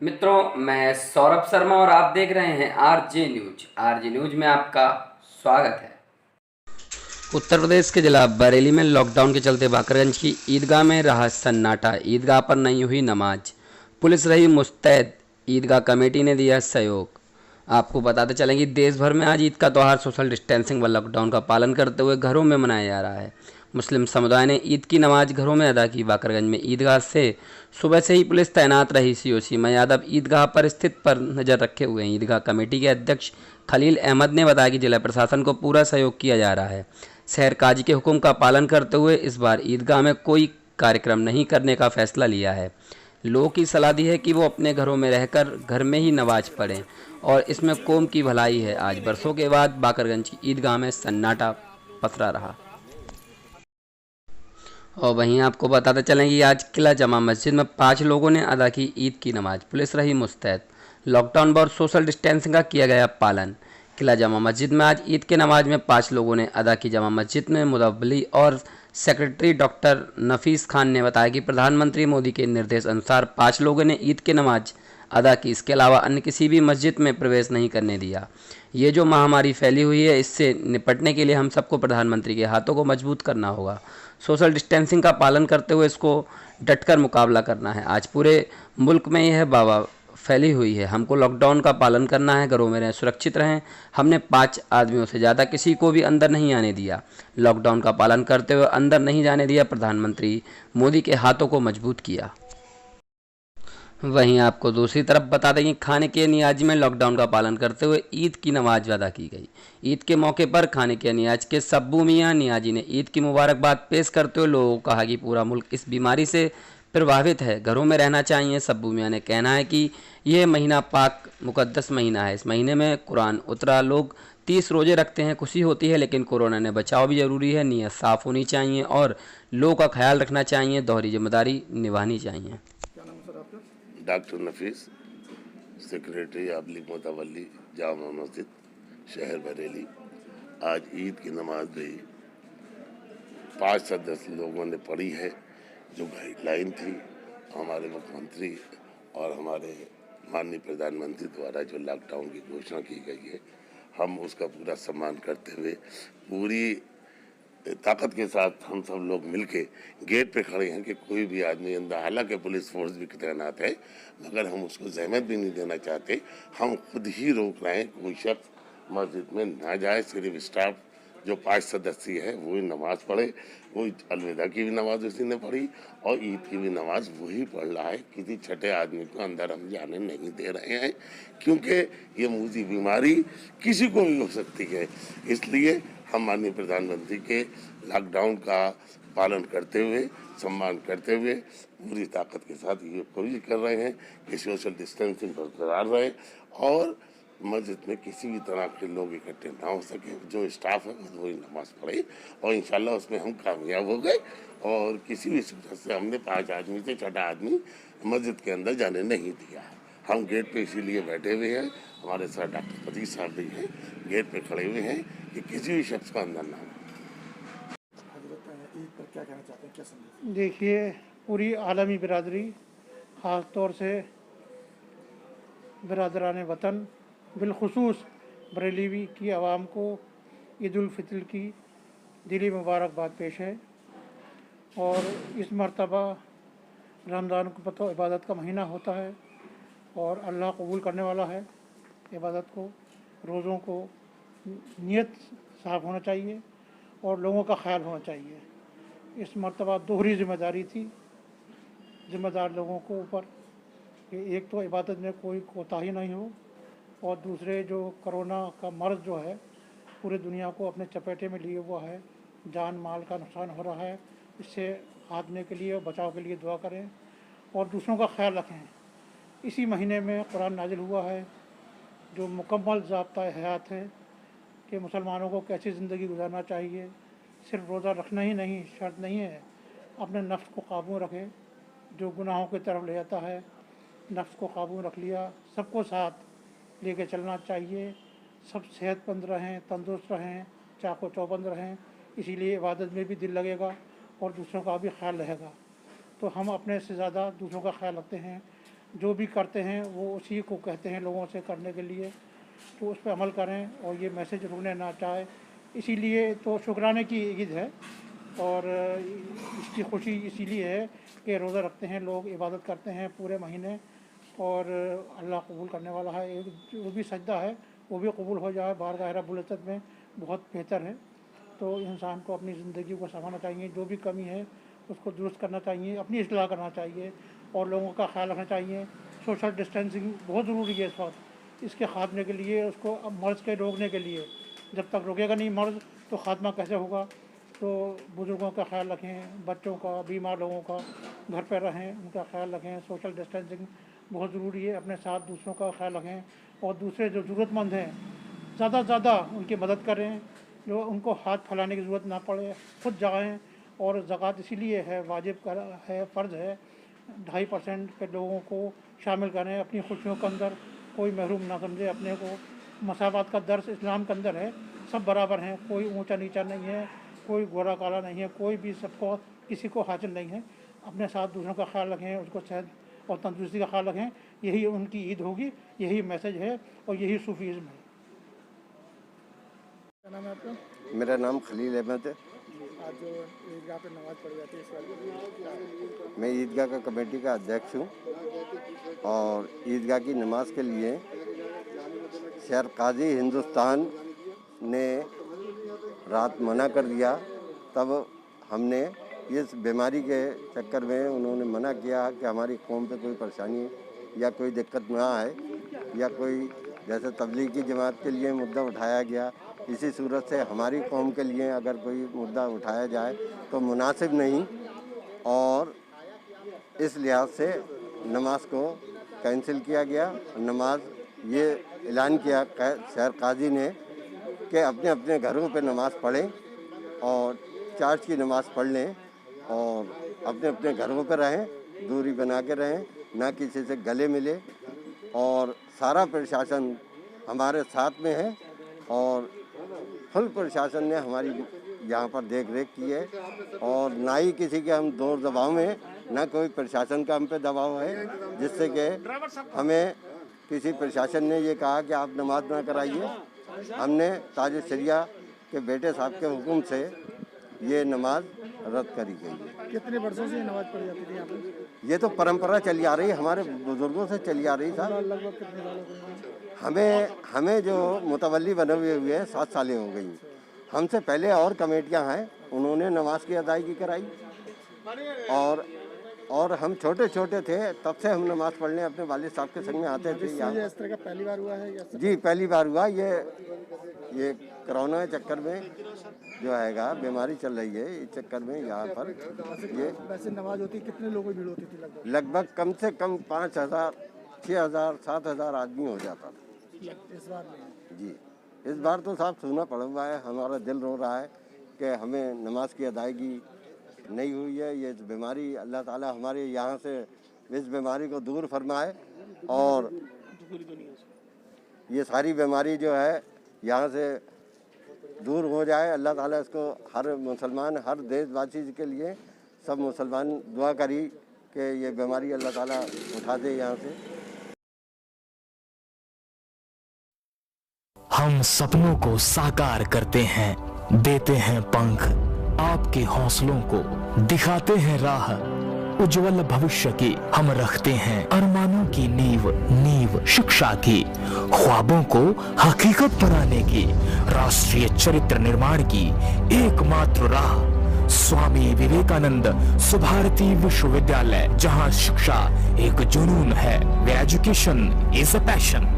मित्रों, मैं सौरभ शर्मा और आप देख रहे हैं आरजे न्यूज में आपका स्वागत है। उत्तर प्रदेश के जिला बरेली में लॉकडाउन के चलते बाकरगंज की ईदगाह में रहा सन्नाटा। ईदगाह पर नहीं हुई नमाज, पुलिस रही मुस्तैद, ईदगाह कमेटी ने दिया सहयोग। आपको बताते चलें कि देश भर में आज ईद का त्यौहार सोशल डिस्टेंसिंग व लॉकडाउन का पालन करते हुए घरों में मनाया जा रहा है। मुस्लिम समुदाय ने ईद की नमाज घरों में अदा की। बाकरगंज में ईदगाह से सुबह से ही पुलिस तैनात रही। सीओ सीमा यादव ईदगाह पर स्थित पर नज़र रखे हुए हैं। ईदगाह कमेटी के अध्यक्ष खलील अहमद ने बताया कि जिला प्रशासन को पूरा सहयोग किया जा रहा है। शहर काजी के हुक्म का पालन करते हुए इस बार ईदगाह में कोई कार्यक्रम नहीं करने का फैसला लिया है। लोगों की सलाह दी है कि वो अपने घरों में रहकर घर में ही नमाज पढ़ें और इसमें कौम की भलाई है। आज बरसों के बाद बाकरगंज की ईदगाह में सन्नाटा पसरा रहा। और वहीं आपको बताते चलें कि आज किला जमा मस्जिद में 5 लोगों ने अदा की ईद की नमाज। पुलिस रही मुस्तैद। लॉकडाउन और सोशल डिस्टेंसिंग का किया गया पालन। किला जमा मस्जिद में आज ईद की नमाज में 5 लोगों ने अदा की। जमा मस्जिद में मुदव्वली और सेक्रेटरी डॉक्टर नफीस खान ने बताया कि प्रधानमंत्री मोदी के निर्देश अनुसार 5 लोगों ने ईद की नमाज अदा की। इसके अलावा अन्य किसी भी मस्जिद में प्रवेश नहीं करने दिया। ये जो महामारी फैली हुई है, इससे निपटने के लिए हम सबको प्रधानमंत्री के हाथों को मजबूत करना होगा। सोशल डिस्टेंसिंग का पालन करते हुए इसको डटकर मुकाबला करना है। आज पूरे मुल्क में यह वबा फैली हुई है। हमको लॉकडाउन का पालन करना है, घरों में रहें, सुरक्षित रहें। हमने 5 आदमियों से ज़्यादा किसी को भी अंदर नहीं आने दिया। लॉकडाउन का पालन करते हुए अंदर नहीं जाने दिया। प्रधानमंत्री मोदी के हाथों को मजबूत किया। वहीं आपको दूसरी तरफ बता दें कि खाने के नियाज में लॉकडाउन का पालन करते हुए ईद की नमाज अदा की गई। ईद के मौके पर खाने के नियाज के सब्बू मियाँ नियाजी ने ईद की मुबारकबाद पेश करते हुए लोगों को कहा कि पूरा मुल्क इस बीमारी से प्रभावित है, घरों में रहना चाहिए। सब्बू मियाँ ने कहना है कि यह महीना पाक मुकद्दस महीना है। इस महीने में कुरान उतरा। लोग 30 रोजे रखते हैं, खुशी होती है, लेकिन कोरोना ने बचाव भी ज़रूरी है। नीयत साफ़ होनी चाहिए और लोगों का ख्याल रखना चाहिए। दोहरी जिम्मेदारी निभानी चाहिए। डॉक्टर नफीस, सेक्रेटरी आबलिग मुतवल्ली, जामा मस्जिद, शहर बरेली। आज ईद की नमाज भी 5 सदस्य लोगों ने पढ़ी है। जो गाइडलाइन थी हमारे मुख्यमंत्री और हमारे माननीय प्रधानमंत्री द्वारा जो लॉकडाउन की घोषणा की गई है, हम उसका पूरा सम्मान करते हुए पूरी ताकत के साथ हम सब लोग मिलके गेट पे खड़े हैं कि कोई भी आदमी अंदर, हालांकि पुलिस फोर्स भी तैनात है, मगर हम उसको जहमत भी नहीं देना चाहते। हम खुद ही रोक रहे हैं, कोई शख्स मस्जिद में ना जाए। सिर्फ स्टाफ जो 5 सदस्य है वही नमाज पढ़े। वही अलविदा की भी नमाज उसी ने पढ़ी और ईद की भी नमाज वही पढ़ रहा है। किसी छठे आदमी को अंदर हम जाने नहीं दे रहे हैं, क्योंकि ये मूजी बीमारी किसी को भी हो सकती है। इसलिए हम माननीय प्रधानमंत्री के लॉकडाउन का पालन करते हुए, सम्मान करते हुए पूरी ताकत के साथ ये कोशिश कर रहे हैं कि सोशल डिस्टेंसिंग बरकरार रहे और मस्जिद में किसी भी तरह के लोग इकट्ठे ना हो सके। जो स्टाफ है वही नमाज पढ़े और इंशाल्लाह उसमें हम कामयाब हो गए और किसी भी सूरत से हमने 5 आदमी से छठा आदमी मस्जिद के अंदर जाने नहीं दिया है। हम गेट पे इसीलिए बैठे हुए हैं, हमारे साथ डॉक्टर प्रदीप साहब भी हैं, गेट पे खड़े हुए हैं कि किसी भी शख्स का अंदर ना हो। ईद पर क्या कहना चाहते हैं, क्या संदेश? देखिए, पूरी आलमी बिरादरी, ख़ास तौर से बिरादरान वतन, बिलखुसूस बरेली की आवाम को ईद उल फितर की दिली मुबारकबाद पेश है। और इस मर्तबा रमज़ान को पता इबादत का महीना होता है और अल्लाह कबूल करने वाला है इबादत को, रोज़ों को। नीयत साफ़ होना चाहिए और लोगों का ख्याल होना चाहिए। इस मर्तबा दोहरी ज़िम्मेदारी थी ज़िम्मेदार लोगों को ऊपर कि एक तो इबादत में कोई कोताही नहीं हो और दूसरे जो कोरोना का मर्ज़ जो है पूरी दुनिया को अपने चपेटे में लिए हुआ है, जान माल का नुकसान हो रहा है। इससे हारने के लिए, बचाव के लिए दुआ करें और दूसरों का ख्याल रखें। इसी महीने में कुरान नाजिल हुआ है जो मुकम्मल ज़ाब्ता हयात है कि मुसलमानों को कैसी ज़िंदगी गुजारना चाहिए। सिर्फ रोज़ा रखना ही नहीं शर्त नहीं है, अपने नफ्स को काबू रखें जो गुनाहों की तरफ ले जाता है। नफ्स को काबू रख लिया, सबको साथ लेके चलना चाहिए। सब सेहतमंद रहें, तंदुरुस्त रहें, चाको चौबंद रहें। इसीलिए इबादत में भी दिल लगेगा और दूसरों का भी ख्याल रहेगा। तो हम अपने से ज़्यादा दूसरों का ख्याल रखते हैं। जो भी करते हैं वो उसी को कहते हैं लोगों से करने के लिए, तो उस पर अमल करें और ये मैसेज रुकने ना चाहे। इसीलिए तो शुक्राने की ईद है और इसकी खुशी इसीलिए है कि रोज़ा रखते हैं लोग, इबादत करते हैं पूरे महीने और अल्लाह कबूल करने वाला है। जो भी सजदा है वो भी कबूल हो जाए बारगाह रब्बुल इज़्ज़त में, बहुत बेहतर है। तो इंसान को अपनी ज़िंदगी को संभालना चाहिए, जो भी कमी है उसको दुरुस्त करना चाहिए, अपनी इस्लाह करना चाहिए और लोगों का ख्याल रखना चाहिए। सोशल डिस्टेंसिंग बहुत ज़रूरी है इस वक्त, इसके खात्मे के लिए, उसको मर्ज़ के रोकने के लिए। जब तक रोकेगा नहीं मर्ज़ तो ख़ात्मा कैसे होगा। तो बुज़ुर्गों का ख्याल रखें, बच्चों का, बीमार लोगों का, घर पर रहें, उनका ख्याल रखें। सोशल डिस्टेंसिंग बहुत ज़रूरी है, अपने साथ दूसरों का ख्याल रखें और दूसरे जो ज़रूरतमंद हैं ज़्यादा से ज़्यादा उनकी मदद करें, जो उनको हाथ फैलाने की ज़रूरत ना पड़े, खुद जाएँ। और ज़कात इसीलिए है वाजिब है, फ़र्ज़ है, 2.5% के लोगों को शामिल करें अपनी खुशियों के अंदर, कोई महरूम ना समझे अपने को। मसावत का दर्स इस्लाम के अंदर है, सब बराबर हैं, कोई ऊंचा नीचा नहीं है, कोई गोरा काला नहीं है, कोई भी सबको किसी को हासिल नहीं है। अपने साथ दूसरों का ख्याल रखें, उसको सेहत और तंदुरुस्ती का ख्याल रखें, यही उनकी ईद होगी, यही मैसेज है और यही सूफीज़्म है। क्या नाम है आपका? मेरा नाम खलील अहमद है। आज जो ईदगाह पे नमाज पढ़ी जाती है इस वक्त मैं ईदगाह का कमेटी का अध्यक्ष हूँ और ईदगाह की नमाज के लिए शहर काजी हिंदुस्तान ने रात मना कर दिया। तब हमने इस बीमारी के चक्कर में उन्होंने मना किया कि हमारी कौम पे कोई परेशानी या कोई दिक्कत ना आए, या कोई जैसे तबलीग की जमात के लिए मुद्दा उठाया गया, इसी सूरत से हमारी कौम के लिए अगर कोई मुद्दा उठाया जाए तो मुनासिब नहीं, और इस लिहाज से नमाज को कैंसिल किया गया। नमाज ये ऐलान किया शहर काजी ने कि अपने अपने घरों पे नमाज़ पढ़ें और चार्ज की नमाज़ पढ़ लें और अपने अपने घरों पे रहें, दूरी बना के रहें, ना किसी से गले मिले। और सारा प्रशासन हमारे साथ में है और फुल प्रशासन ने हमारी यहाँ पर देख रेख की है और ना ही किसी के हम दौर दबाव में, ना कोई प्रशासन का हम पे दबाव है, जिससे कि हमें किसी प्रशासन ने ये कहा कि आप नमाज ना कराइए। हमने ताज शरिया के बेटे साहब के हुक्म से ये नमाज रद्द करी गई है। कितने वर्षों से नमाज पढ़ी जाती थी यहाँ पे? ये तो परंपरा चली आ रही है, हमारे बुजुर्गों से चली आ रही सर। लगभग कितने सालों से? हमें जो मुतवल्ली बने हुए हैं 7 सालें हो गई। हमसे पहले और कमेटियां हैं, उन्होंने नमाज की अदायगी कराई और हम छोटे छोटे थे तब से हम नमाज पढ़ने अपने वालिद साहब के संग में आते थे यहाँ। इस तरह का पहली बार हुआ है? जी पहली बार हुआ। ये कोरोना के चक्कर में जो हैगा बीमारी चल रही है, इस चक्कर में यहाँ पर ये वैसे नमाज होती कितने लोगों की भीड़ होती थी? लगभग कम से कम 5,000, 6,000, 7,000 आदमी हो जाता था। इस बार नहीं? जी इस बार तो साहब सूना पड़ा हुआ है, हमारा दिल रो रहा है कि हमें नमाज की अदायगी नहीं हुई है। ये बीमारी अल्लाह ताला हमारे यहाँ से इस बीमारी को दूर फरमाए और ये सारी बीमारी जो है यहाँ से दूर हो जाए। अल्लाह ताला इसको हर मुसलमान, हर देशवासी के लिए सब मुसलमान दुआ करी कि ये बीमारी अल्लाह ताला उठा दे यहाँ से। हम सपनों को साकार करते हैं, देते हैं पंख, आपके हौसलों को दिखाते हैं राह उज्जवल भविष्य की। हम रखते हैं अरमानों की नींव शिक्षा की, ख्वाबों को हकीकत बनाने की, राष्ट्रीय चरित्र निर्माण की एकमात्र राह स्वामी विवेकानंद सुभारती विश्वविद्यालय, जहां शिक्षा एक जुनून है। Education is a passion.